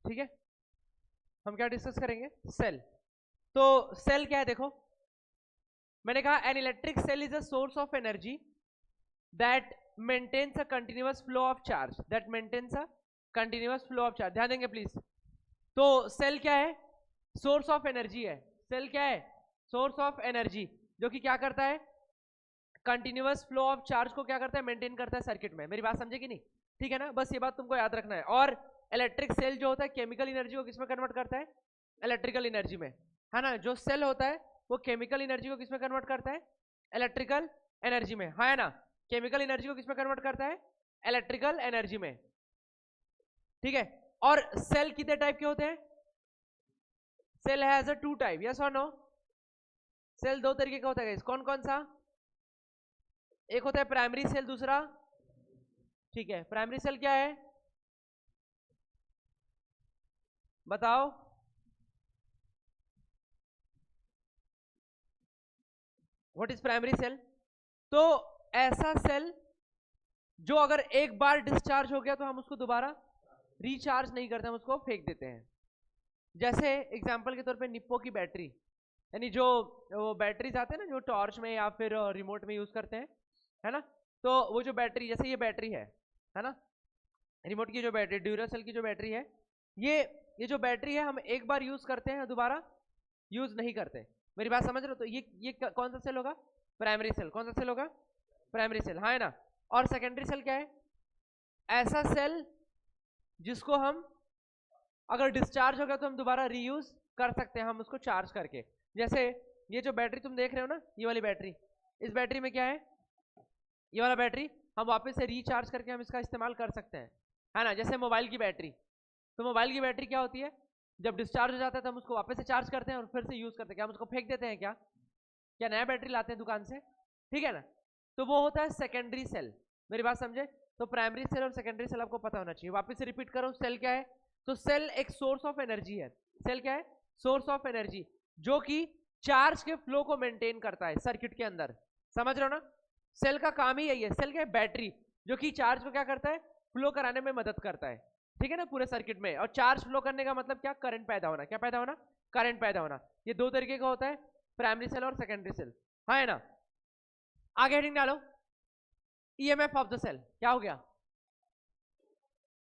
ठीक है, हम क्या डिस्कस करेंगे, सेल। तो सेल क्या है देखो, मैंने कहा an electric cell is a source of energy that maintains a continuous flow of charge, that maintains a continuous flow of charge. ध्यान देंगे प्लीज। तो सेल क्या है, सोर्स ऑफ एनर्जी है। सेल क्या है, सोर्स ऑफ एनर्जी, जो कि क्या करता है, कंटिन्यूअस फ्लो ऑफ चार्ज को क्या करता है, मेंटेन करता है सर्किट में। मेरी बात समझे कि नहीं, ठीक है ना, बस ये बात तुमको याद रखना है। और इलेक्ट्रिक सेल जो होता है केमिकल एनर्जी को किसमें कन्वर्ट करता है, इलेक्ट्रिकल एनर्जी में, है ना। जो सेल होता है वो केमिकल एनर्जी को किसमें कन्वर्ट करता है, इलेक्ट्रिकल एनर्जी में, है ना। केमिकल एनर्जी को किसमें कन्वर्ट करता है, इलेक्ट्रिकल एनर्जी में, ठीक है। और सेल कितने टाइप के होते हैं, cell has a two type, yes और नो। सेल दो तरीके का होता है, कौन कौन सा, एक होता है प्राइमरी सेल, दूसरा, ठीक है, प्राइमरी सेल क्या है बताओ, व्हाट इज प्राइमरी सेल। तो ऐसा सेल जो अगर एक बार डिस्चार्ज हो गया तो हम उसको दोबारा रिचार्ज नहीं करते, हम उसको फेंक देते हैं। जैसे एग्जांपल के तौर पे निप्पो की बैटरी, यानी जो वो बैटरीज आते हैं ना जो टॉर्च में या फिर रिमोट में यूज करते हैं, है ना। तो वो जो बैटरी, जैसे ये बैटरी है ना, रिमोट की जो बैटरी, ड्यूरासेल की जो बैटरी है, ये जो बैटरी है हम एक बार यूज करते हैं, दोबारा यूज नहीं करते। मेरी बात समझ रहे हो। तो ये कौन सा सेल होगा, प्राइमरी सेल। कौन सा सेल होगा, प्राइमरी सेल, हाँ है ना। और सेकेंडरी सेल क्या है, ऐसा सेल जिसको हम अगर डिस्चार्ज हो गया तो हम दोबारा रीयूज कर सकते हैं, हम उसको चार्ज करके। जैसे ये जो बैटरी तुम देख रहे हो ना, ये वाली बैटरी, इस बैटरी में क्या है, ये वाला बैटरी हम वापस से रिचार्ज करके हम इसका इस्तेमाल कर सकते हैं, है ना। जैसे मोबाइल की बैटरी, तो मोबाइल की बैटरी क्या होती है, जब डिस्चार्ज हो जाता है तो हम उसको वापस से चार्ज करते हैं और फिर से यूज करते हैं। क्या हम उसको फेंक देते हैं, क्या क्या नया बैटरी लाते हैं दुकान से, ठीक है ना। तो वो होता है सेकेंडरी सेल। मेरी बात समझे। तो प्राइमरी सेल और सेकेंडरी सेल आपको पता होना चाहिए। वापस से रिपीट करो, सेल क्या है, तो सेल एक सोर्स ऑफ एनर्जी है। सेल क्या है, सोर्स ऑफ एनर्जी, जो कि चार्ज के फ्लो को मेंटेन करता है सर्किट के अंदर। समझ रहे हो ना, सेल का काम ही यही है। सेल क्या है, बैटरी, जो कि चार्ज को क्या करता है, फ्लो कराने में मदद करता है, ठीक है ना, पूरे सर्किट में। और चार्ज फ्लो करने का मतलब क्या, करंट पैदा होना। क्या पैदा होना, करंट पैदा होना। ये दो तरीके का होता है, प्राइमरी सेल और सेकेंडरी सेल, हाँ है ना। आगे हेडिंग डालो, ईएमएफ ऑफ द सेल। क्या हो गया,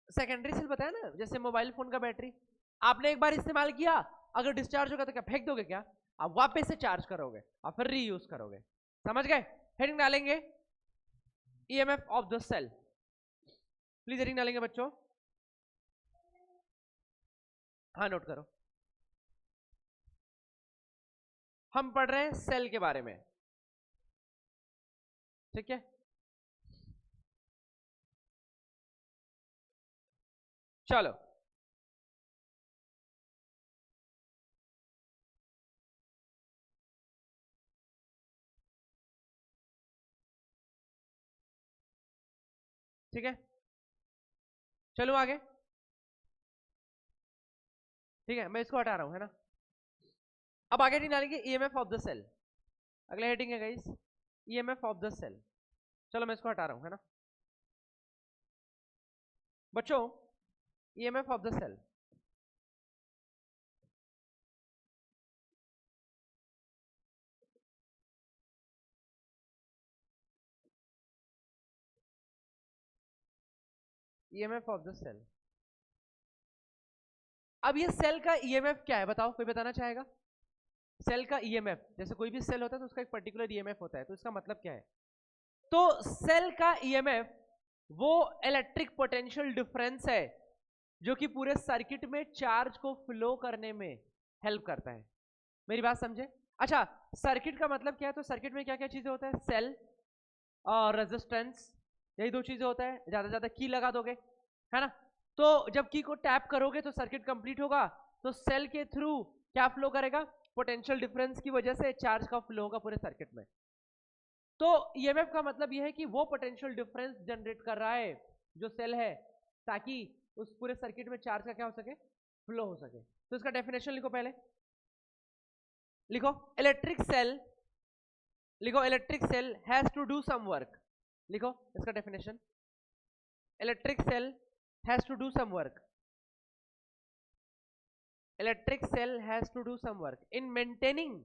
सेकेंडरी सेल बताया ना, जैसे मोबाइल फोन का बैटरी आपने एक बार इस्तेमाल किया, अगर डिस्चार्ज होगा तो क्या फेंक दोगे, क्या आप वापस से चार्ज करोगे और फिर रीयूज करोगे। समझ गए। हेडिंग डालेंगे EMF of the cell, please heading डालेंगे बच्चों, हाँ नोट करो। हम पढ़ रहे हैं सेल के बारे में, ठीक है। चलो ठीक है, चलो आगे, ठीक है, मैं इसको हटा रहा हूं, है ना। अब आगे हेडिंग डालेंगे ईएमएफ ऑफ द सेल। अगला हेडिंग है guys, EMF of the cell. चलो मैं इसको हटा रहा हूं, है ना बच्चों, EMF of the cell. EMF of the cell. अब ये सेल का ईएमएफ क्या है बताओ, कोई बताना चाहेगा। सेल का ईएमएफ, जैसे कोई भी सेल होता है तो उसका एक पर्टिकुलर ईएमएफ होता है, तो इसका मतलब क्या है। तो सेल का ईएमएफ वो इलेक्ट्रिक पोटेंशियल डिफरेंस है जो कि पूरे सर्किट में चार्ज को फ्लो करने में हेल्प करता है। मेरी बात समझे। अच्छा, सर्किट का मतलब क्या है, तो सर्किट में क्या क्या चीजें होता है, सेल और रेजिस्टेंस, यही दो चीजें होता है। ज्यादा से ज्यादा की लगा दोगे, है ना। तो जब की को टैप करोगे तो सर्किट कंप्लीट होगा, तो सेल के थ्रू क्या फ्लो करेगा, पोटेंशियल डिफरेंस की वजह से चार्ज का फ्लो होगा पूरे सर्किट में। तो ईएमएफ का मतलब यह है कि वो पोटेंशियल डिफरेंस जनरेट कर रहा है जो सेल है, ताकि उस पूरे सर्किट में चार्ज का क्या हो सके, फ्लो हो सके। तो इसका डेफिनेशन लिखो, पहले लिखो इलेक्ट्रिक सेल, लिखो electric cell has to do some work. लिखो इसका definition, electric cell has to do some work. electric cell has to do some work in maintaining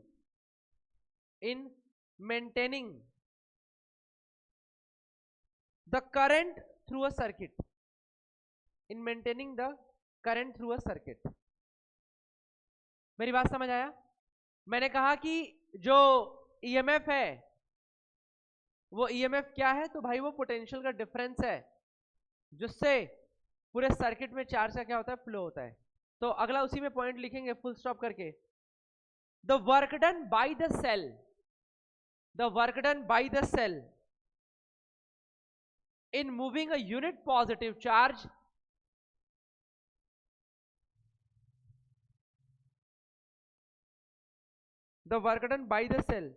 the current through a circuit, in maintaining the current through a circuit. मेरी बात समझ आया? मैंने कहा कि जो ईएमएफ है वो ईएमएफ क्या है? तो भाई वो पोटेंशियल का डिफरेंस है जिससे पूरे सर्किट में चार्ज का क्या होता है? फ्लो होता है. तो अगला उसी में पॉइंट लिखेंगे फुल स्टॉप करके. The work done by the cell, the work done by the cell in moving a unit positive charge the work done by the cell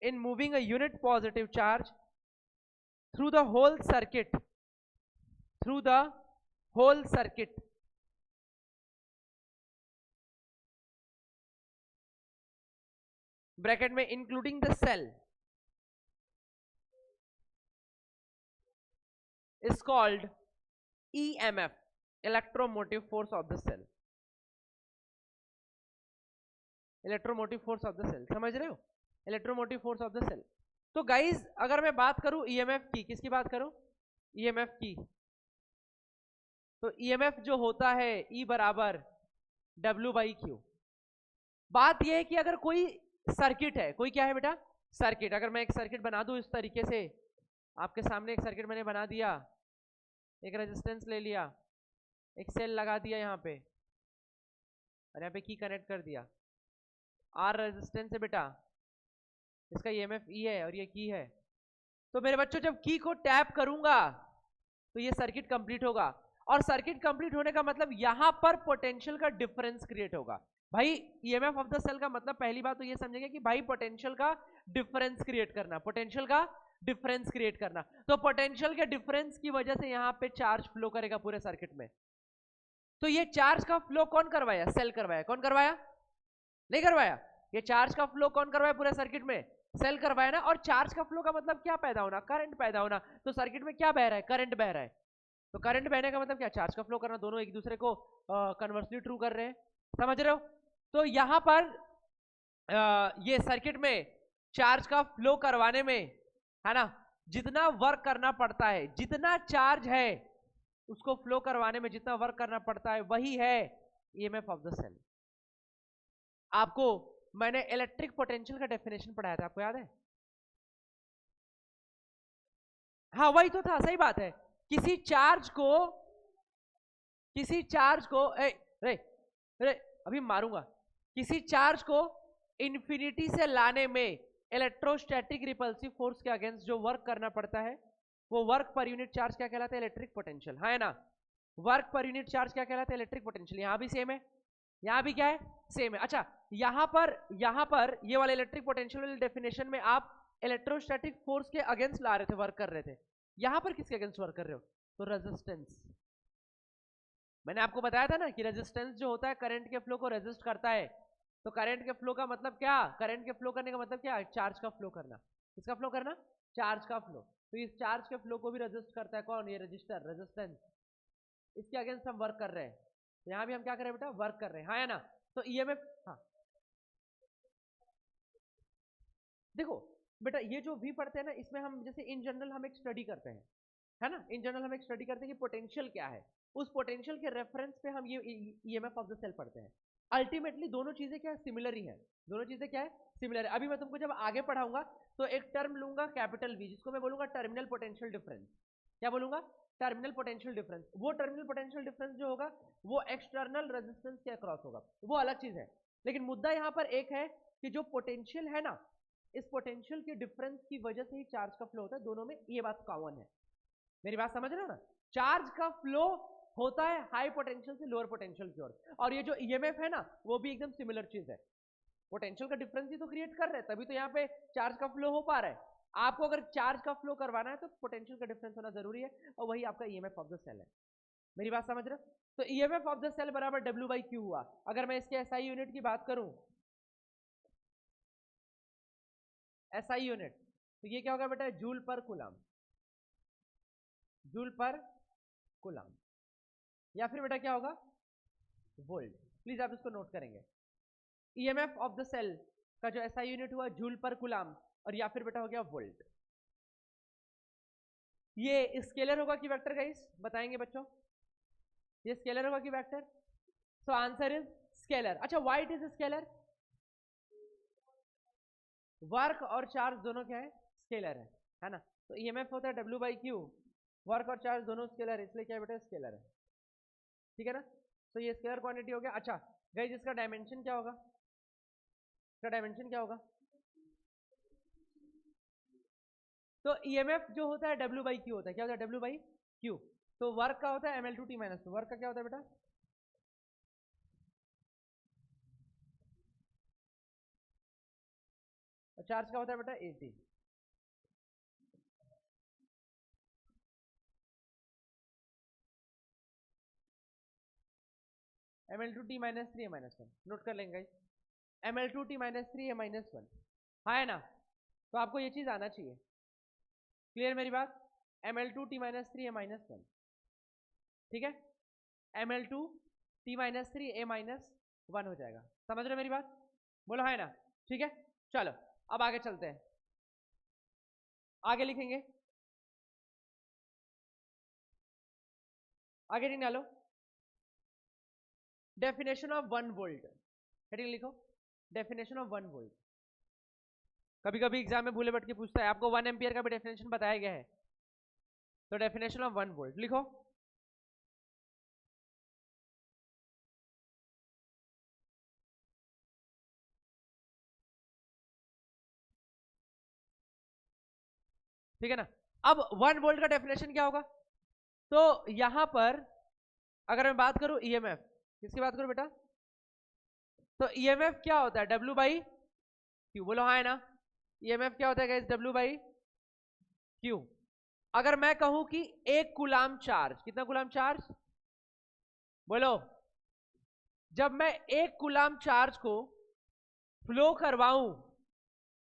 in moving a unit positive charge through the whole circuit bracket में including the cell is called EMF, electromotive force of the cell. Electromotive force of the cell, समझ रहे हो? Electromotive force of the cell. तो guys अगर मैं बात करूं EMF की, किसकी बात करूं? ईएमएफ की. तो ईएमएफ जो होता है E बराबर W/Q. बात यह है कि अगर कोई सर्किट है, कोई क्या है बेटा? सर्किट. अगर मैं एक सर्किट बना दूं इस तरीके से, आपके सामने एक सर्किट मैंने बना दिया, एक रेजिस्टेंस ले लिया, एक सेल लगा दिया यहाँ पे और यहाँ पे की कनेक्ट कर दिया. आर रेजिस्टेंस है बेटा, इसका ईएमएफ ई है और ये की है. तो मेरे बच्चों जब की को टैप करूंगा तो ये सर्किट कंप्लीट होगा. और सर्किट कंप्लीट होने का मतलब यहां पर पोटेंशियल का डिफरेंस क्रिएट होगा. भाई ईएमएफ ऑफ द सेल का मतलब पहली बात तो ये समझेंगे कि भाई पोटेंशियल का डिफरेंस क्रिएट करना, पोटेंशियल का डिफरेंस क्रिएट करना. तो पोटेंशियल के डिफरेंस की वजह से यहां पे चार्ज फ्लो करेगा पूरे सर्किट में. तो ये चार्ज का फ्लो कौन करवाया? सेल करवाया. कौन करवाया? नहीं करवाया. ये चार्ज का फ्लो कौन करवाया पूरे सर्किट में? सेल करवाया ना. और चार्ज का फ्लो का मतलब क्या पैदा होना? करंट पैदा होना. तो सर्किट में क्या बह रहा है? करंट बह रहा है. तो करंट बहने का मतलब क्या? चार्ज का फ्लो करना. दोनों एक दूसरे को कन्वर्सली ट्रू कर रहे हैं, समझ रहे हो? तो यहां पर ये सर्किट में चार्ज का फ्लो करवाने में, है ना, जितना वर्क करना पड़ता है, जितना चार्ज है उसको फ्लो करवाने में जितना वर्क करना पड़ता है, वही है ईएमएफ ऑफ द सेल. आपको मैंने इलेक्ट्रिक पोटेंशियल का डेफिनेशन पढ़ाया था, आपको याद है? हाँ वही तो था, सही बात है. किसी चार्ज को रे रे अभी मारूंगा. किसी चार्ज को इंफिनिटी से लाने में इलेक्ट्रोस्टैटिक रिपल्सिव फोर्स के अगेंस्ट जो वर्क करना पड़ता है वो वर्क पर यूनिट चार्ज क्या कहलाता है? Electric potential. है ना? वर्क पर यूनिट चार्ज क्या कहलाता है? Electric potential. यहां भी सेम है, यहां भी क्या है? सेम है. अच्छा, यहां पर ये वाले इलेक्ट्रिक पोटेंशियल वाले डेफिनेशन में आप इलेक्ट्रोस्टैटिक फोर्स के अगेंस्ट ला रहे थे, वर्क कर रहे थे. यहां पर किसके अगेंस्ट वर्क कर रहे हो? तो रेजिस्टेंस. मैंने आपको बताया था ना कि रेजिस्टेंस जो होता है करंट के फ्लो को रेजिस्ट करता है. तो करंट के फ्लो का मतलब क्या? करंट के फ्लो करने का मतलब क्या? चार्ज का फ्लो करना. किसका फ्लो करना? चार्ज का फ्लो. तो इस चार्ज के फ्लो को भी रेजिस्ट करता है कौन? ये रजिस्टर, रेजिस्टेंस. इसके अगेंस्ट हम वर्क कर रहे हैं. यहां भी हम क्या कर रहे हैं बेटा? वर्क कर रहे हैं. हाँ है ना? तो ईएमएफ, हाँ देखो बेटा, ये जो भी पढ़ते हैं ना, इसमें हम जैसे इन जनरल हम एक स्टडी करते हैं, है ना? इन जनरल हम एक स्टडी करते हैं कि पोटेंशियल क्या है. उस पोटेंशियल के रेफरेंस पे हम ये ईएमएफ ऑफ द सेल पढ़ते हैं. अल्टीमेटली दोनों चीजें क्या है? सिमिलर ही है. दोनों चीजें क्या है? सिमिलर है. अभी मैं तुमको जब आगे पढ़ाऊंगा तो एक टर्म लूंगा कैपिटल वी, जिसको मैं बोलूंगा टर्मिनल पोटेंशियल डिफरेंस. क्या बोलूंगा? Terminal potential difference. वो टर्मिनल पोटेंशियल डिफरेंस जो होगा वो एक्सटर्नल रेजिस्टेंस के अक्रॉस होगा, वो अलग चीज है. लेकिन मुद्दा यहां पर एक है कि जो पोटेंशियल है ना, इस पोटेंशियल के डिफरेंस की वजह से ही चार्ज का फ्लो होता है. दोनों में ये बात कॉमन है. मेरी बात समझ रहे हो ना? चार्ज का फ्लो होता है हाई पोटेंशियल से लोअर पोटेंशियल की ओर. और ये जो ईएमएफ है ना, वो भी एकदम सिमिलर चीज है. पोटेंशियल का डिफरेंस ही तो क्रिएट कर रहे हैं, तभी तो यहाँ पे चार्ज का फ्लो हो पा रहा है. आपको अगर चार्ज का फ्लो करवाना है तो पोटेंशियल का डिफरेंस होना जरूरी है, और वही आपका ईएमएफ ऑफ द सेल है. मेरी बात समझ रहे हो? तो ईएमएफ ऑफ द सेल बराबर W/Q हुआ. अगर मैं इसके एसआई यूनिट की बात करूं, एसआई यूनिट, तो ये क्या होगा बेटा? जूल पर कूलम. जूल पर कूलम. या फिर बेटा क्या होगा? वोल्ट. प्लीज आप इसको नोट करेंगे। ईएमएफ ऑफ द सेल का जो एसआई यूनिट हुआ जूल पर कूलम, और या फिर बेटा हो गया वोल्ट। ये स्केलर होगा कि वेक्टर गाइस, बताएंगे बच्चों? ये स्केलर होगा कि vector? So answer is scalar. अच्छा, why it is scalar? Work और चार्ज दोनों क्या है? स्केलर है ना? तो ईएमएफ होता है डब्ल्यू बाई क्यू, वर्क और चार्ज दोनों स्केलर है, इसलिए क्या बेटा? स्केलर है। ठीक है ना? तो ये स्केलर क्वांटिटी हो गया। अच्छा गाइस, इसका डायमेंशन क्या होगा? इसका डायमेंशन क्या होगा? तो ईएमएफ जो होता है डब्ल्यू बाई क्यू होता है। क्या होता है? W by Q. तो वर्क का होता है M L two T minus two. वर्क का क्या होता है बेटा? और चार्ज का होता है बेटा? 80। M L two T minus three A minus one, note कर लेंगे M L two T minus three A minus one, हाँ है ना? तो आपको ये चीज आना चाहिए। क्लियर मेरी बात? M L two T minus three A minus one, ठीक है? M L two T minus three A minus one हो जाएगा। समझ रहे हो मेरी बात? बोलो है ना? ठीक है, चलो अब आगे चलते हैं। आगे लिखेंगे, आगे नहीं डालो। डेफिनेशन ऑफ 1 वोल्ट, हेडिंग लिखो, डेफिनेशन ऑफ 1 वोल्ट। कभी कभी एग्जाम में भूले भट के पूछता है, आपको 1 एम्पियर का भी डेफिनेशन बताया गया है, तो डेफिनेशन ऑफ 1 वोल्ट लिखो। ठीक है ना? अब 1 वोल्ट का डेफिनेशन क्या होगा? तो यहां पर अगर मैं बात करूं ईएमएफ, किसकी बात करूं बेटा? तो ईएमएफ क्या होता है? W by Q. बोलो हाँ है ना? ईएमएफ क्या होता है गाइस? W by Q. अगर मैं कहूं कि एक कूलाम चार्ज, कितना कूलाम चार्ज? बोलो। जब मैं एक कूलाम चार्ज को फ्लो करवाऊं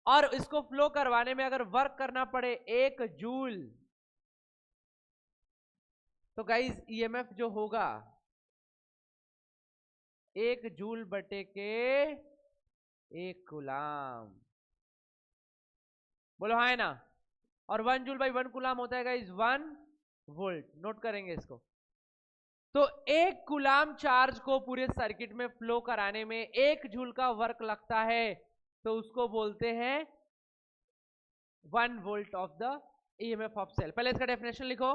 और इसको फ्लो करवाने में अगर वर्क करना पड़े 1 जूल, तो गाइस ईएमएफ जो होगा 1 जूल बटे के 1 कूलाम। बोलो हाँ है ना? और 1 जूल बाई 1 कूलाम होता है गाइस 1 वोल्ट। नोट करेंगे इसको। तो 1 कूलाम चार्ज को पूरे सर्किट में फ्लो कराने में 1 जूल का वर्क लगता है, तो उसको बोलते हैं 1 volt of the EMF of cell. पहले इसका डेफिनेशन लिखो।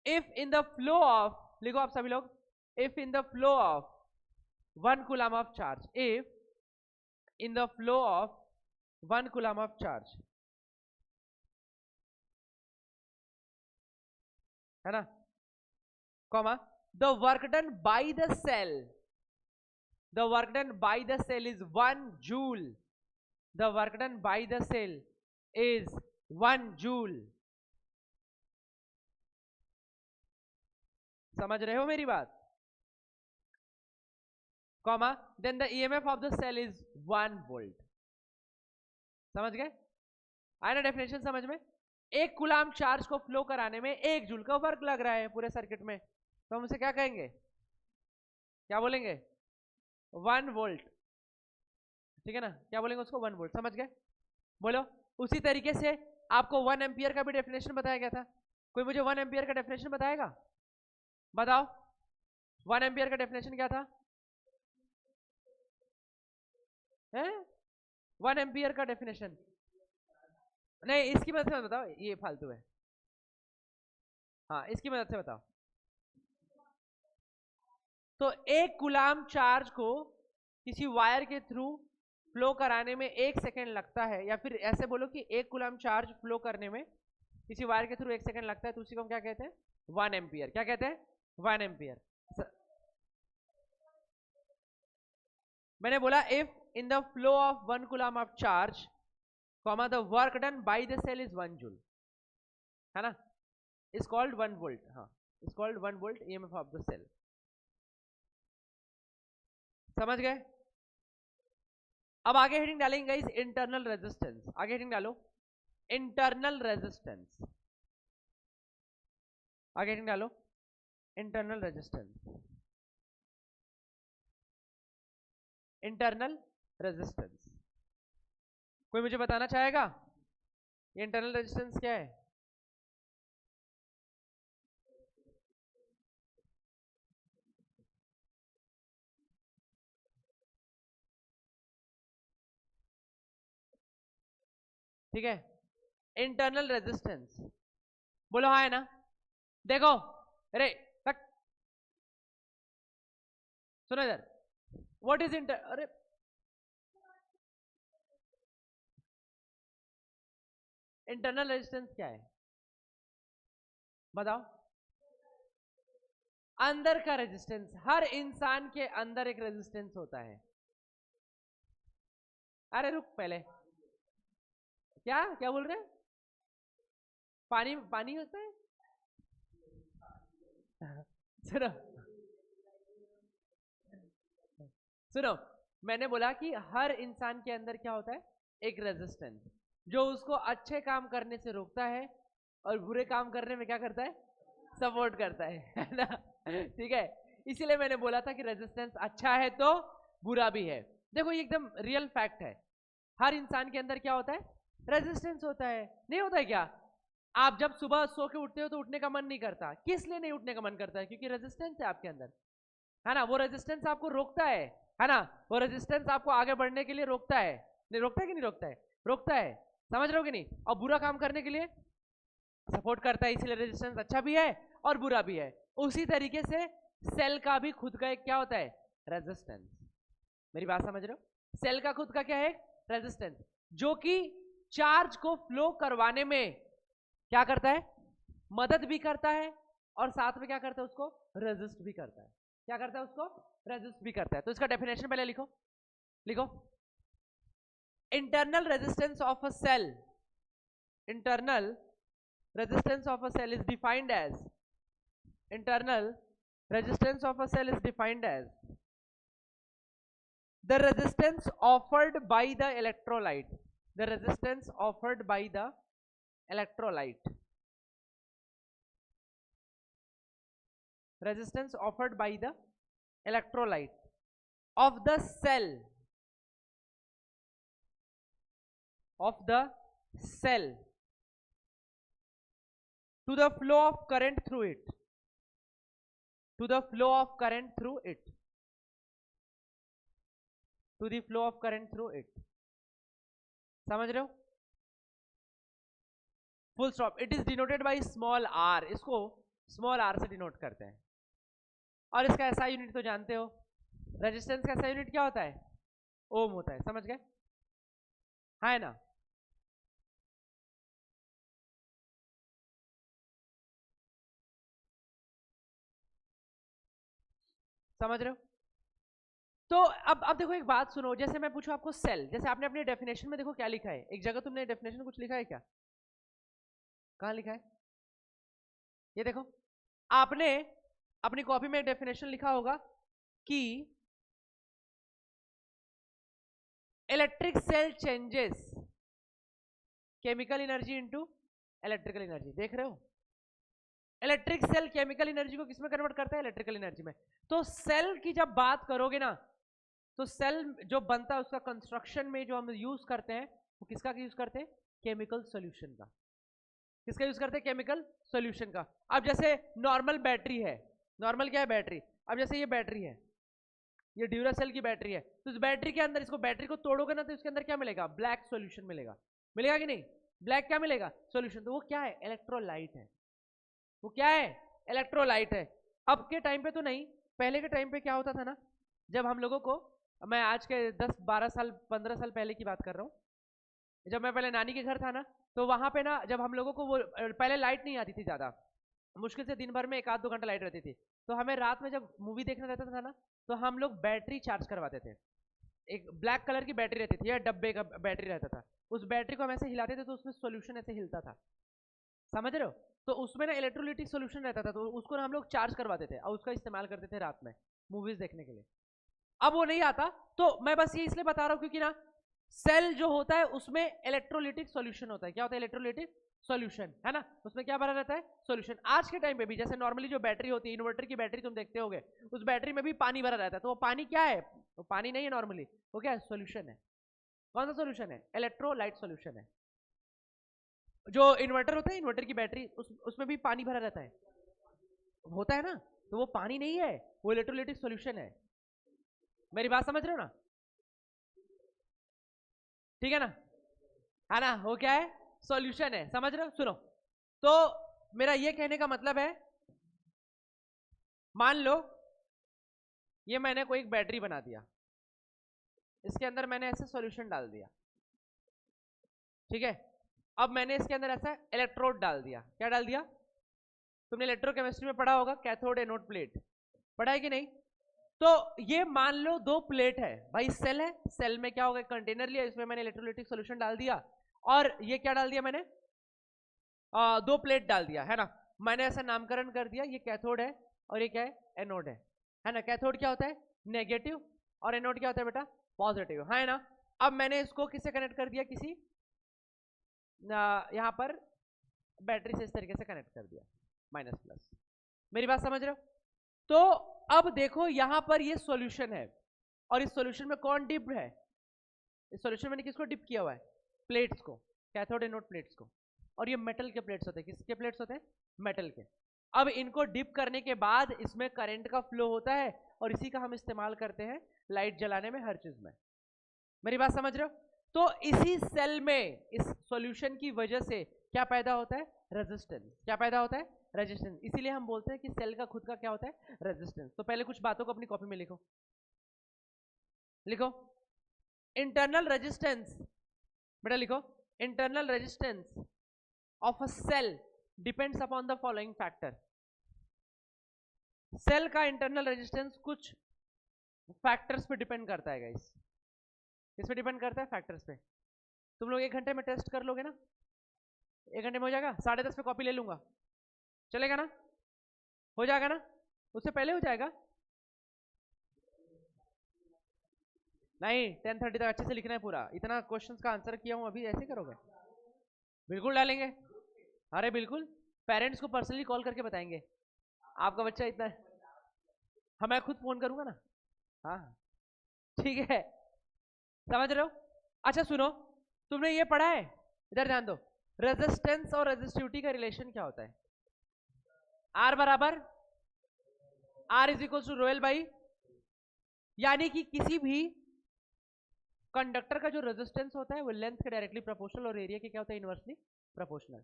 If in the flow of, लिखो आप सभी लोग, if in the flow of 1 coulomb of charge, if in the flow of 1 coulomb of charge, है ना, comma, the work done by the cell, the work done by the cell is 1 joule, the work done by the cell is 1 joule। समझ रहे हो मेरी बात? Comma, then the EMF of the cell is 1 volt। समझ गए? आया ना definition समझ में? 1 कूलाम चार्ज को फ्लो कराने में 1 जूल का वर्क लग रहा है पूरे सर्किट में, तो हम उसे क्या कहेंगे? क्या बोलेंगे? 1 वोल्ट। ठीक है ना? क्या बोलेंगे उसको? 1 वोल्ट। समझ गए? बोलो। उसी तरीके से आपको 1 एम्पियर का भी डेफिनेशन बताया गया था। कोई मुझे 1 एम्पियर का डेफिनेशन बताएगा? बताओ 1 एम्पियर का डेफिनेशन क्या था? 1 एम्पियर का डेफिनेशन नहीं, इसकी मदद से बताओ, ये फालतू है। हाँ, इसकी मदद से बताओ। तो 1 कूलाम चार्ज को किसी वायर के थ्रू फ्लो कराने में 1 सेकेंड लगता है, या फिर ऐसे बोलो कि 1 कूलाम चार्ज फ्लो करने में किसी वायर के थ्रू 1 सेकेंड लगता है, तो उसी को हम क्या कहते हैं? 1 एम्पियर। क्या कहते हैं? 1 एम्पियर। मैंने बोला if in the flow of 1 coulomb of charge, comma, the work done by the cell is 1 joule, है ना, इज कॉल्ड 1 वोल्ट। हाँ, is called 1 volt EMF of the cell. समझ गए? अब आगे हेडिंग डालेंगे गाइस इंटरनल रेजिस्टेंस। आगे heading डालो इंटरनल रेजिस्टेंस। आगे हेडिंग डालो इंटरनल रेजिस्टेंस। Internal resistance. कोई मुझे बताना चाहेगा ये इंटरनल रेजिस्टेंस क्या है? ठीक है, इंटरनल रेजिस्टेंस बोलो हाँ है ना? देखो अरे तक सुनो इधर, व्हाट इज अरे इंटरनल रेजिस्टेंस क्या है बताओ? अंदर का रेजिस्टेंस। हर इंसान के अंदर एक रेजिस्टेंस होता है। अरे रुक पहले, क्या क्या बोल रहे हैं? पानी पानी होता है? सुनो सुनो, मैंने बोला कि हर इंसान के अंदर क्या होता है? एक रेजिस्टेंस, जो उसको अच्छे काम करने से रोकता है और बुरे काम करने में क्या करता है? सपोर्ट करता है ना? ठीक है, इसीलिए मैंने बोला था कि रेजिस्टेंस अच्छा है तो बुरा भी है। देखो ये एकदम रियल फैक्ट है, हर इंसान के अंदर क्या होता है? रेजिस्टेंस होता है। नहीं होता है क्या? आप जब सुबह सो के उठते हो तो उठने का मन नहीं करता, किस लिए नहीं उठने का मन करता है? क्योंकि रेजिस्टेंस है आपके अंदर, है ना? वो रेजिस्टेंस आपको रोकता है ना? वो रेजिस्टेंस आपको आगे बढ़ने के लिए रोकता है। नहीं रोकता है कि नहीं रोकता है? रोकता है, समझ रहे हो कि नहीं? और बुरा काम करने के लिए सपोर्ट करता है, इसीलिए रेजिस्टेंस अच्छा भी है और बुरा भी है। उसी तरीके से सेल का भी खुद का एक क्या होता है? रेजिस्टेंस। मेरी बात समझ रहे हो? सेल का खुद का क्या है? रेजिस्टेंस, जो कि चार्ज को फ्लो करवाने में क्या करता है? मदद भी करता है और साथ में क्या करता है? उसको रेजिस्ट भी करता है। क्या करता है? उसको रेजिस्ट भी करता है। तो इसका डेफिनेशन पहले लिखो, लिखो। Internal resistance of a cell, internal resistance of a cell is defined as, internal resistance of a cell is defined as the resistance offered by the electrolyte, the resistance offered by the electrolyte, resistance offered by the electrolyte of the cell, of the cell to the flow of current through it, to the flow of current through it, to the flow of current through it। समझ रहे हो? Full stop. It is denoted by small R, इसको small R से denote करते हैं। और इसका ऐसा यूनिट तो जानते हो, रेजिस्टेंस का ऐसा यूनिट क्या होता है? ओम होता है। समझ गए? है ना? समझ रहे हो? तो अब देखो एक बात सुनो, जैसे मैं पूछूं आपको सेल, जैसे आपने अपने डेफिनेशन में देखो क्या लिखा है, एक जगह तुमने डेफिनेशन कुछ लिखा है क्या? कहां लिखा है? ये देखो, आपने अपनी कॉपी में डेफिनेशन लिखा होगा कि electric cell changes chemical energy into electrical energy. देख रहे हो? इलेक्ट्रिक सेल केमिकल एनर्जी को किसमें कन्वर्ट करता है? इलेक्ट्रिकल एनर्जी में। तो सेल की जब बात करोगे ना, तो सेल जो बनता है उसका कंस्ट्रक्शन में जो हम यूज करते हैं वो किसका यूज करते हैं? केमिकल सॉल्यूशन का। किसका यूज करते हैं? केमिकल सॉल्यूशन का। अब जैसे नॉर्मल बैटरी है, नॉर्मल क्या है? बैटरी। अब जैसे ये बैटरी है, ये ड्यूरासेल की बैटरी है, तो इस बैटरी के अंदर, इसको बैटरी को तोड़ोगे ना तो इसके अंदर क्या मिलेगा? ब्लैक सॉल्यूशन मिलेगा। मिलेगा कि नहीं? ब्लैक क्या मिलेगा? सॉल्यूशन। तो वो क्या है? इलेक्ट्रोलाइट है। वो क्या है? इलेक्ट्रोलाइट है। अब के टाइम पे तो नहीं, पहले के टाइम पे क्या होता था ना, जब हम लोगों को, मैं आज के 10-12 साल 15 साल पहले की बात कर रहा हूँ, जब मैं पहले नानी के घर था ना, तो वहां पे ना जब हम लोगों को वो, पहले लाइट नहीं आती थी ज्यादा, मुश्किल से दिन भर में 1-2 घंटा लाइट रहती थी, तो हमें रात में जब मूवी देखना रहता था ना, तो हम लोग बैटरी चार्ज करवाते थे। एक ब्लैक कलर की बैटरी रहती थी या डब्बे का बैटरी रहता था, उस बैटरी को हम ऐसे हिलाते थे तो उसमें सोल्यूशन ऐसे हिलता था। समझ रहे हो? तो उसमें ना इलेक्ट्रोलिटिक सोल्यूशन रहता था, तो उसको ना हम लोग चार्ज करवाते थे और उसका इस्तेमाल करते थे रात में मूवीज देखने के लिए। अब वो नहीं आता, तो मैं बस ये इसलिए बता रहा हूं क्योंकि ना सेल जो होता है उसमें इलेक्ट्रोलिटिक सॉल्यूशन होता है। क्या होता है? इलेक्ट्रोलिटिक सॉल्यूशन, है ना? उसमें क्या भरा रहता है? सॉल्यूशन। आज के टाइम पे भी जैसे नॉर्मली जो बैटरी होती है, इन्वर्टर की बैटरी तुम देखते होगे, उस बैटरी में भी पानी भरा रहता है, तो वो पानी क्या है? तो पानी नहीं है नॉर्मली, वो क्या है, सोल्यूशन है। कौन सा सोल्यूशन है, इलेक्ट्रोलाइट सोल्यूशन है। जो इन्वर्टर होता है, इन्वर्टर की बैटरी, उसमें भी पानी भरा रहता है, होता है ना, तो वो पानी नहीं है, वो इलेक्ट्रोलाइटिक सोल्यूशन है। मेरी बात समझ रहे हो ना, ठीक है ना, वो क्या है, सॉल्यूशन है, समझ रहे हो। सुनो, तो मेरा ये कहने का मतलब है, मान लो ये मैंने कोई एक बैटरी बना दिया, इसके अंदर मैंने ऐसे सॉल्यूशन डाल दिया, ठीक है। अब मैंने इसके अंदर ऐसा इलेक्ट्रोड डाल दिया, क्या डाल दिया, तुमने इलेक्ट्रोकेमिस्ट्री में पढ़ा होगा, कैथोड एनोड प्लेट, पढ़ा है कि नहीं। तो ये मान लो दो प्लेट है भाई, सेल है, सेल में क्या होगा, कंटेनर लिया, इसमें मैंने इलेक्ट्रोलाइटिक सॉल्यूशन डाल दिया, और ये क्या डाल दिया मैंने, दो प्लेट डाल दिया, है ना। मैंने ऐसा नामकरण कर दिया, ये कैथोड है और ये क्या है, एनोड है ना। कैथोड क्या होता है, नेगेटिव, और एनोड क्या होता है बेटा, पॉजिटिव, है ना। अब मैंने इसको किससे कनेक्ट कर दिया, किसी यहां पर बैटरी से इस तरीके से कनेक्ट कर दिया, माइनस प्लस। मेरी बात समझ रहे हो। तो अब देखो यहां पर ये सॉल्यूशन है, और इस सॉल्यूशन में कौन डिप है, इस सॉल्यूशन में किसको डिप किया हुआ है, प्लेट्स को, कैथोड एनोड प्लेट्स को। और ये मेटल के प्लेट्स होते हैं, किसके प्लेट्स होते हैं, मेटल के। अब इनको डिप करने के बाद इसमें करंट का फ्लो होता है, और इसी का हम इस्तेमाल करते हैं लाइट जलाने में, हर चीज में। मेरी बात समझ रहे हो। तो इसी सेल में इस सॉल्यूशन की वजह से क्या पैदा होता है, रेजिस्टेंस। क्या पैदा होता है, रेजिस्टेंस। इसीलिए हम बोलते हैं कि सेल का खुद का क्या होता है, रेजिस्टेंस। तो पहले कुछ बातों को अपनी कॉपी में लिखो, लिखो इंटरनल रेजिस्टेंस, बेटा लिखो, internal resistance of a cell depends upon the following factor. Cell का इंटरनल रेजिस्टेंस कुछ फैक्टर्स पे डिपेंड करता है गाइस, किस पे डिपेंड करता है, फैक्टर्स पे। तुम लोग 1 घंटे में टेस्ट कर लोगे ना, 1 घंटे में हो जाएगा, 10:30 पे कॉपी ले लूंगा, चलेगा ना, हो जाएगा ना, उससे पहले हो जाएगा, नहीं 10:30 तक अच्छे से लिखना है पूरा, इतना क्वेश्चंस का आंसर किया हूं अभी ऐसे करोगे, बिल्कुल डालेंगे, अरे बिल्कुल, पेरेंट्स को पर्सनली कॉल करके बताएंगे आपका बच्चा इतना, हाँ मैं खुद फोन करूंगा ना, हाँ ठीक है, समझ रहे हो। अच्छा सुनो, तुमने ये पढ़ा है, इधर ध्यान दो, रेजिस्टेंस और रेजिस्टिविटी का रिलेशन क्या होता है, आर बराबर R is equal to rho L by, यानी कि किसी भी कंडक्टर का जो रेजिस्टेंस होता है वो लेंथ के डायरेक्टली प्रोपोर्शनल, और एरिया के क्या होता है, इनवर्सली प्रोपोर्शनल।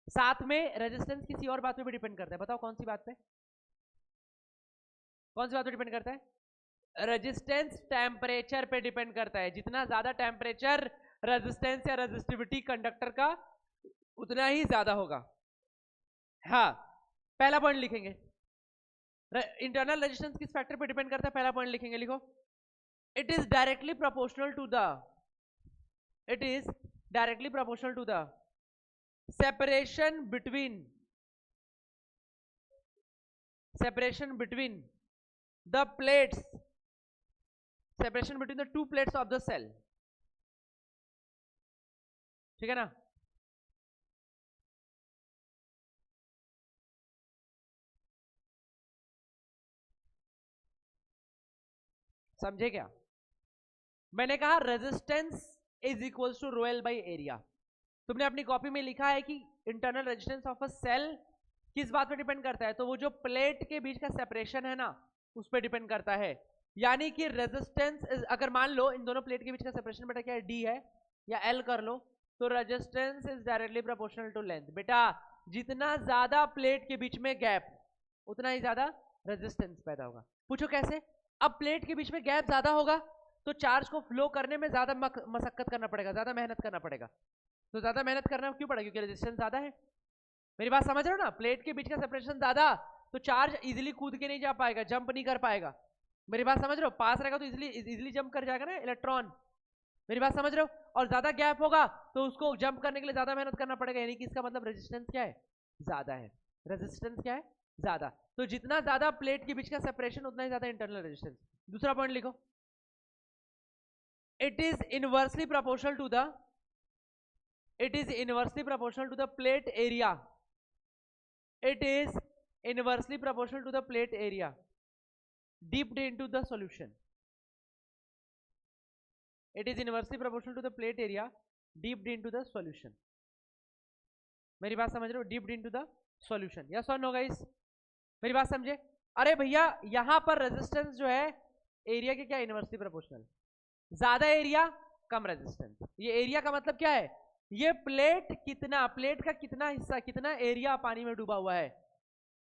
साथ में रेजिस्टेंस किसी और बात पे भी डिपेंड करता है, बताओ कौन सी बात पे, कौन सी बात पे डिपेंड करता है, रेजिस्टेंस टेम्परेचर पे डिपेंड करता है। जितना ज्यादा टेम्परेचर, रेजिस्टेंस या रेजिस्टिविटी कंडक्टर का उतना ही ज्यादा होगा। हाँ, पहला पॉइंट लिखेंगे, इंटरनल रेजिस्टेंस किस फैक्टर पे डिपेंड करता है, पहला पॉइंट लिखेंगे, लिखो, it is directly proportional to the, it is directly proportional to the separation between the plates, separation between the two plates of the cell, ठीक है ना। समझे क्या, मैंने कहा resistance is equals to rho L by area. तुमने अपनी copy में लिखा है कि internal resistance of a cell किस बात पे डिपेंड करता है, तो वो जो प्लेट के बीच का सेपरेशन है ना, उस पर डिपेंड करता है। यानी कि रेजिस्टेंस, अगर मान लो इन दोनों प्लेट के बीच का सेपरेशन बेटा क्या है, डी है या एल कर लो, तो resistance is directly proportional to length. बेटा जितना ज्यादा प्लेट के बीच में गैप, उतना ही ज्यादा रेजिस्टेंस पैदा होगा। पूछो कैसे, अब प्लेट के बीच में गैप ज्यादा होगा तो चार्ज को फ्लो करने में ज्यादा मशक्कत करना पड़ेगा, ज्यादा मेहनत करना पड़ेगा। तो ज्यादा मेहनत करना क्यों पड़ेगा, क्योंकि रेजिस्टेंस ज्यादा है। मेरी बात समझ रहे हो ना, प्लेट के बीच का सेपरेशन ज्यादा, तो चार्ज इजीली कूद के नहीं जा पाएगा, जंप नहीं कर पाएगा। मेरी बात समझ रहे हो, पास रहेगा तो इजीली जंप कर जाएगा ना इलेक्ट्रॉन। मेरी बात समझ रहे हो, और ज्यादा गैप होगा तो उसको जंप करने के लिए ज्यादा मेहनत करना पड़ेगा, यानी कि इसका मतलब रेजिस्टेंस क्या है, ज्यादा है। रेजिस्टेंस क्या है, ज्यादा। तो जितना ज्यादा प्लेट के बीच का सेपरेशन उतना ही ज्यादा इंटरनल रेजिस्टेंस। दूसरा पॉइंट लिखो, it is inversely proportional to the plate area, it is inversely proportional to the plate area dipped into the solution, it is inversely proportional to the plate area dipped into the solution. मेरी बात समझ रहे हो? Dipped into the solution. Yes और no guys? मेरी बात समझे? अरे भैया यहां पर रेजिस्टेंस जो है एरिया के क्या इनवर्सली प्रोपोर्शनल, ज्यादा एरिया कम रेजिस्टेंस। ये एरिया का मतलब क्या है? ये प्लेट का कितना हिस्सा, कितना एरिया पानी में डूबा हुआ है।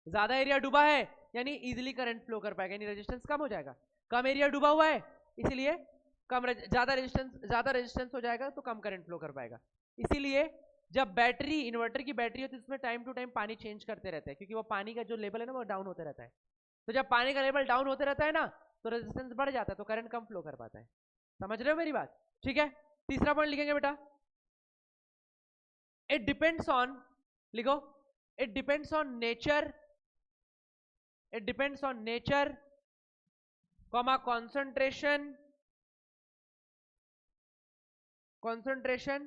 ज्यादा एरिया डूबा है यानी इजीली करंट फ्लो कर पाएगा, यानी रेजिस्टेंस कम हो जाएगा। कम एरिया डूबा हुआ है इसीलिए ज्यादा रेजिस्टेंस हो जाएगा तो कम करंट फ्लो कर पाएगा। इसीलिए जब बैटरी, इन्वर्टर की बैटरी होती है उसमें टाइम टू टाइम पानी चेंज करते रहते हैं, क्योंकि वो पानी का जो लेवल है ना वो डाउन होते रहता है। तो जब पानी का लेवल डाउन होते रहता है ना तो रेजिस्टेंस बढ़ जाता है, तो करंट कम फ्लो कर पाता है। समझ रहे हो मेरी बात? ठीक है, तीसरा पॉइंट लिखेंगे बेटा, इट डिपेंड्स ऑन, लिखो, it depends on nature, it depends on nature, comma concentration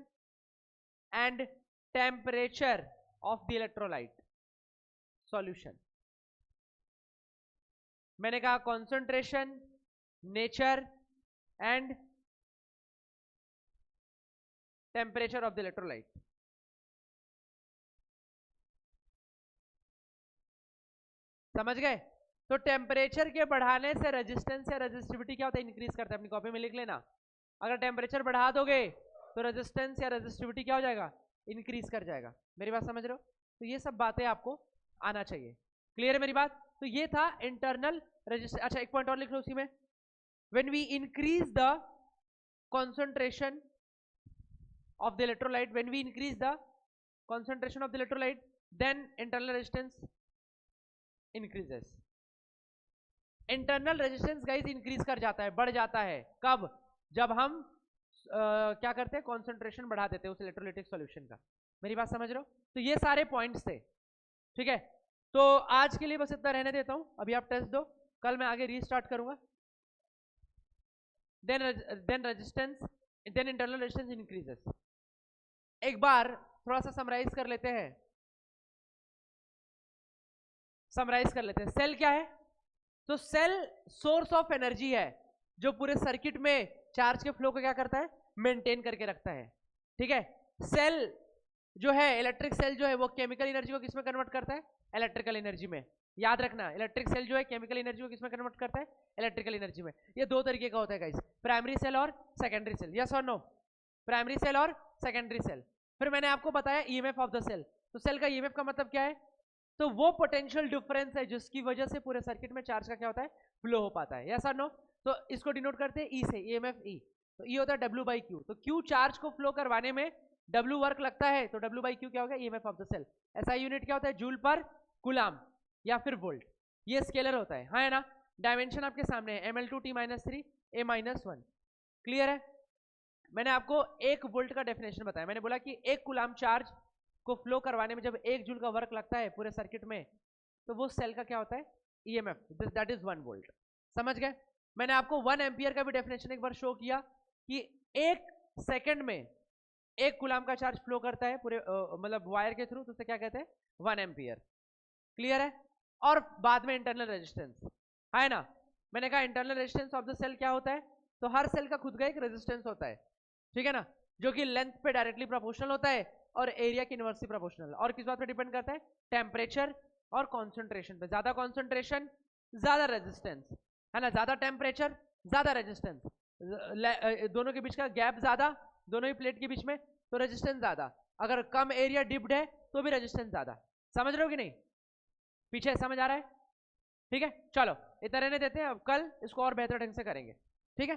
and temperature of the electrolyte solution। मैंने कहा concentration, nature and temperature of the electrolyte। समझ गए? तो टेम्परेचर के बढ़ाने से रेजिस्टेंस या रेजिस्टिविटी क्या होता है? इंक्रीज करता है। अपनी कॉपी में लिख लेना, अगर टेम्परेचर बढ़ा दोगे तो रेजिस्टेंस या रेजिस्टिविटी क्या हो जाएगा? इंक्रीज कर जाएगा। मेरी बात समझ रहे हो? तो ये सब बातें आपको आना चाहिए। क्लियर है मेरी बात? तो ये था इंटरनल रेजिस्टेंस। अच्छा एक पॉइंट और लिख लो उसी में, when we increase the concentration of the electrolyte, when we increase the concentration of the electrolyte, then internal resistance increases। Internal resistance guys increase कर जाता है, बढ़ जाता है। कब? जब हम क्या करते हैं? कॉन्सेंट्रेशन बढ़ा देते हैं उस इलेक्ट्रोलाइटिक सॉल्यूशन का। मेरी बात समझ रहे हो? तो ये सारे पॉइंट्स थे। ठीक है, तो आज के लिए बस इतना रहने देता हूं, अभी आप टेस्ट दो, कल मैं आगे रीस्टार्ट करूंगा। Then resistance, then internal resistance increases. एक बार थोड़ा सा समराइज कर लेते हैं, सेल क्या है? तो सेल सोर्स ऑफ एनर्जी है जो पूरे सर्किट में चार्ज के फ्लो को क्या करता है? मेंटेन करके रखता है। ठीक है, सेल जो है, इलेक्ट्रिक सेल जो है वो केमिकल एनर्जी को किस में कन्वर्ट करता है? इलेक्ट्रिकल एनर्जी में। याद रखना, इलेक्ट्रिक सेल जो है केमिकल एनर्जी को किस में कन्वर्ट करता है? इलेक्ट्रिकल एनर्जी में। ये दो तरीके का होता है गाइस, प्राइमरी सेल और सेकेंडरी सेल। यस और नो? प्राइमरी सेल और सेकेंडरी सेल। फिर मैंने आपको बताया ईएमएफ ऑफ द सेल। तो सेल का ईएमएफ का मतलब क्या है? तो वो पोटेंशियल डिफरेंस है जिसकी वजह से पूरे सर्किट में चार्ज का क्या होता है? फ्लो हो पाता है। यस और नो? तो इसको डिनोट करते हैं ई से, ईएमएफ ई। तो ई होता है W बाई क्यू। तो क्यू चार्ज को फ्लो करवाने में W वर्क लगता है, तो W बाई क्यू क्या होगा? EMF of the cell. ऐसा यूनिट क्या होता है? जूल पर कूलाम या फिर वोल्ट। ये स्केलर होता है, हाँ है ना? डायमेंशन आपके सामने है, ml2t-3 a-1। क्लियर है? मैंने आपको 1 वोल्ट का डेफिनेशन बताया। मैंने बोला कि 1 कूलाम चार्ज को फ्लो करवाने में जब 1 जूल का वर्क लगता है पूरे सर्किट में, तो वो सेल का क्या होता है? EMF, that is 1 volt. समझ गए? मैंने आपको 1 एम्पियर का भी डेफिनेशन एक बार शो किया कि 1 सेकंड में 1 कूलाम का चार्ज फ्लो करता है पूरे मतलब वायर के थ्रू, तो उसे क्या कहते हैं? 1 एम्पियर। क्लियर है? और बाद में इंटरनल रेजिस्टेंस है ना? मैंने कहा internal resistance of the cell क्या होता है? तो हर सेल का खुद का एक रेजिस्टेंस होता है, ठीक है ना, जो कि लेंथ पे डायरेक्टली प्रोपोर्शनल होता है और एरिया की इनवर्सली प्रोपोर्शनल। और किस बात पे डिपेंड करता है? टेम्परेचर और कॉन्सेंट्रेशन पे। ज्यादा कॉन्सेंट्रेशन ज्यादा रेजिस्टेंस, है ना? ज्यादा टेम्परेचर ज्यादा रेजिस्टेंस, दोनों के बीच का गैप ज्यादा, दोनों ही प्लेट के बीच में, तो रेजिस्टेंस ज्यादा। अगर कम एरिया डिप्ड है तो भी रेजिस्टेंस ज्यादा। समझ रहे हो कि नहीं? पीछे समझ आ रहा है? ठीक है, चलो इतना रहने देते हैं, अब कल इसको और बेहतर ढंग से करेंगे। ठीक है।